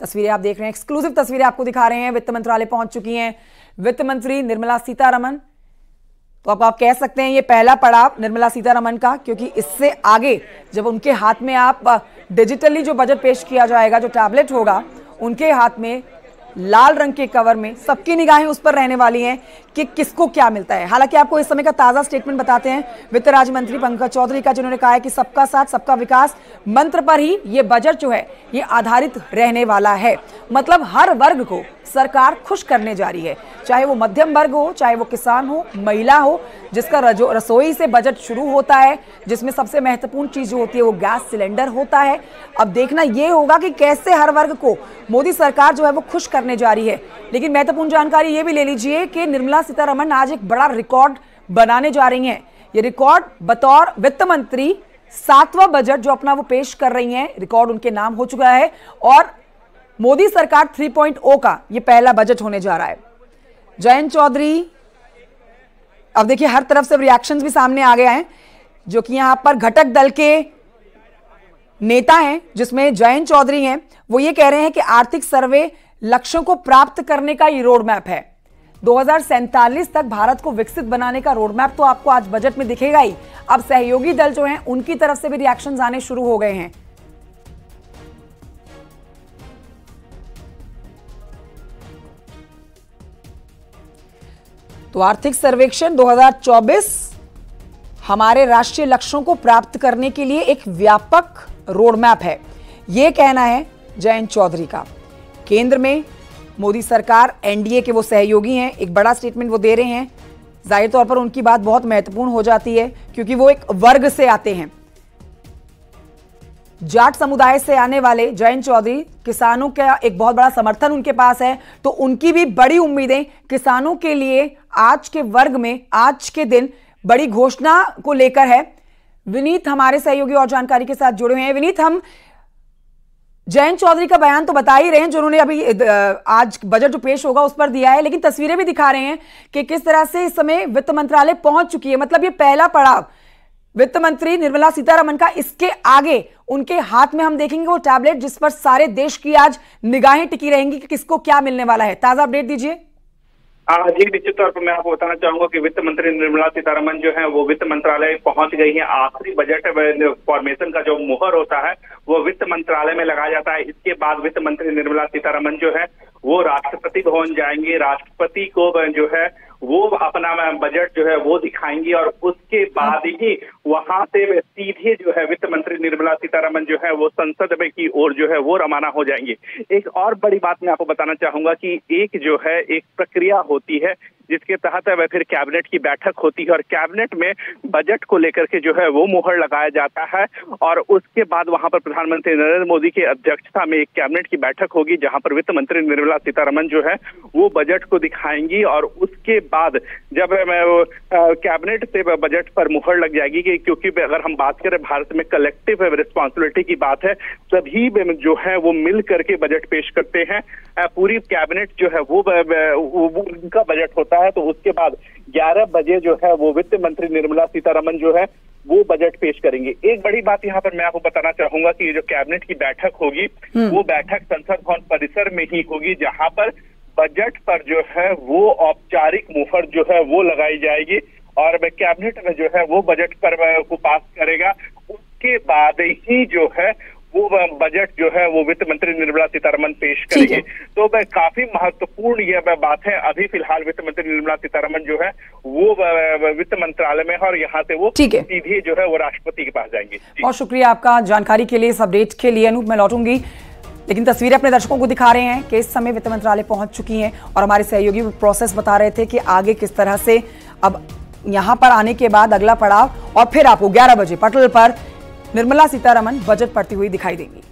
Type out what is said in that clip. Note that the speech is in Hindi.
तस्वीरें आप देख रहे हैं, एक्सक्लूसिव तस्वीरें आपको दिखा रहे हैं। वित्त मंत्रालय पहुंच चुकी हैं वित्त मंत्री निर्मला सीतारमण। तो अब आप कह सकते हैं ये पहला पड़ाव निर्मला सीतारमण का, क्योंकि इससे आगे जब उनके हाथ में आप डिजिटली जो बजट पेश किया जाएगा, जो टैबलेट होगा उनके हाथ में लाल रंग के कवर में, सबकी निगाहें उस पर रहने वाली हैं कि किसको क्या मिलता है। हालांकि आपको इस समय का ताजा स्टेटमेंट बताते हैं वित्त राज्य मंत्री पंकज चौधरी का, जिन्होंने कहा है कि सबका साथ सबका विकास मंत्र पर ही ये बजट जो है ये आधारित रहने वाला है। मतलब हर वर्ग को सरकार खुश करने जा रही है, चाहे वो मध्यम वर्ग हो, चाहे वो किसान हो, महिला हो, जिसका रसोई से बजट शुरू होता है, जिसमें सबसे महत्वपूर्ण चीज जो होती है वो गैस सिलेंडर होता है। अब देखना ये होगा कि कैसे हर वर्ग को मोदी सरकार जो है वो खुश करने जा रही है। लेकिन महत्वपूर्ण जानकारी ये भी ले लीजिए कि निर्मला सीतारमण आज एक बड़ा रिकॉर्ड बनाने जा रही हैं। ये रिकॉर्ड बतौर वित्त मंत्री 7वां बजट जो अपना वो पेश कर रही हैं, रिकॉर्ड उनके नाम हो चुका है। और मोदी सरकार 3.0 का ये पहला बजट होने जा रहा है। जयंत चौधरी, अब देखिए हर तरफ से रिएक्शंस भी सामने आ गए हैं, जो कि यहां पर घटक दल के नेता हैं, जिसमें जयंत चौधरी हैं। वो ये कह रहे हैं कि आर्थिक सर्वे लक्ष्यों को प्राप्त करने का ये रोड मैप है। 2047 तक भारत को विकसित बनाने का रोड मैप तो आपको आज बजट में दिखेगा ही। अब सहयोगी दल जो हैं उनकी तरफ से भी रिएक्शंस आने शुरू हो गए हैं। तो आर्थिक सर्वेक्षण 2024 हमारे राष्ट्रीय लक्ष्यों को प्राप्त करने के लिए एक व्यापक रोड मैप है, यह कहना है जयंत चौधरी का। केंद्र में मोदी सरकार, एनडीए के वो सहयोगी हैं, एक बड़ा स्टेटमेंट वो दे रहे हैं। जाहिर तौर पर उनकी बात बहुत महत्वपूर्ण हो जाती है, क्योंकि वो एक वर्ग से आते हैं, जाट समुदाय से आने वाले जयंत चौधरी। किसानों का एक बहुत बड़ा समर्थन उनके पास है, तो उनकी भी बड़ी उम्मीदें किसानों के लिए आज के वर्ग में, आज के दिन बड़ी घोषणा को लेकर है। विनीत हमारे सहयोगी और जानकारी के साथ जुड़े हुए हैं। विनीत, हम जयंत चौधरी का बयान तो बता ही रहे हैं, जो उन्होंने अभी आज बजट जो पेश होगा उस पर दिया है, लेकिन तस्वीरें भी दिखा रहे हैं कि किस तरह से इस समय वित्त मंत्रालय पहुंच चुकी है। मतलब ये पहला पड़ाव वित्त मंत्री निर्मला सीतारमण का। इसके आगे उनके हाथ में हम देखेंगे वो टैबलेट जिस पर सारे देश की आज निगाहें टिकी रहेंगी कि किसको क्या मिलने वाला है। ताजा अपडेट दीजिए। जी, निश्चित तौर पर मैं आपको बताना चाहूंगा कि वित्त मंत्री निर्मला सीतारमण जो है वो वित्त मंत्रालय पहुंच गई है। आखिरी बजट फॉर्मेशन का जो मुहर होता है वो वित्त मंत्रालय में लगाया जाता है। इसके बाद वित्त मंत्री निर्मला सीतारमण जो है वो राष्ट्रपति भवन जाएंगे, राष्ट्रपति को जो है वो अपना बजट जो है वो दिखाएंगी, और उसके बाद ही वहां से सीधे जो है वित्त मंत्री निर्मला सीतारमण जो है वो संसद में की ओर जो है वो रवाना हो जाएंगे। एक और बड़ी बात मैं आपको बताना चाहूंगा कि एक जो है एक प्रक्रिया होती है जिसके तहत वह फिर कैबिनेट की बैठक होती है, और कैबिनेट में बजट को लेकर के जो है वो मुहर लगाया जाता है। और उसके बाद वहां पर प्रधानमंत्री नरेंद्र मोदी की अध्यक्षता में एक कैबिनेट की बैठक होगी, जहां पर वित्त मंत्री निर्मला सीतारमण जो है वो बजट को दिखाएंगी। और उसके बाद जब कैबिनेट से बजट पर मुहर लग जाएगी, क्योंकि अगर हम बात करें भारत में कलेक्टिव रिस्पॉन्सिबिलिटी की बात है, सभी जो है वो मिल करके बजट पेश करते हैं। पूरी कैबिनेट जो है वो उनका बजट होता है। तो उसके बाद 11 बजे जो है वो वित्त मंत्री निर्मला सीतारमण जो है वो बजट पेश करेंगे। एक बड़ी बात यहाँ पर मैं आपको बताना चाहूंगा कि ये जो कैबिनेट की बैठक होगी वो बैठक संसद भवन परिसर में ही होगी, जहां पर बजट पर जो है वो औपचारिक मुहर जो है वो लगाई जाएगी, और कैबिनेट में जो है वो बजट पर को पास करेगा। उसके बाद ही जो है वो बजट जो है वो वित्त मंत्री निर्मला सीतारमण पेश करेंगे। तो काफी महत्वपूर्ण यह बात है। अभी फिलहाल वित्त मंत्री निर्मला सीतारमण जो है वो वित्त मंत्रालय में है, और यहाँ से वो सीधे जो है वो राष्ट्रपति के पास जाएंगे। बहुत शुक्रिया आपका जानकारी के लिए, इस अपडेट के लिए। अनूप, मैं लौटूंगी, लेकिन तस्वीरें अपने दर्शकों को दिखा रहे हैं कि इस समय वित्त मंत्रालय पहुंच चुकी हैं, और हमारे सहयोगी प्रोसेस बता रहे थे कि आगे किस तरह से अब यहां पर आने के बाद अगला पड़ाव, और फिर आपको 11 बजे पटल पर निर्मला सीतारमण बजट पढ़ती हुई दिखाई देंगी।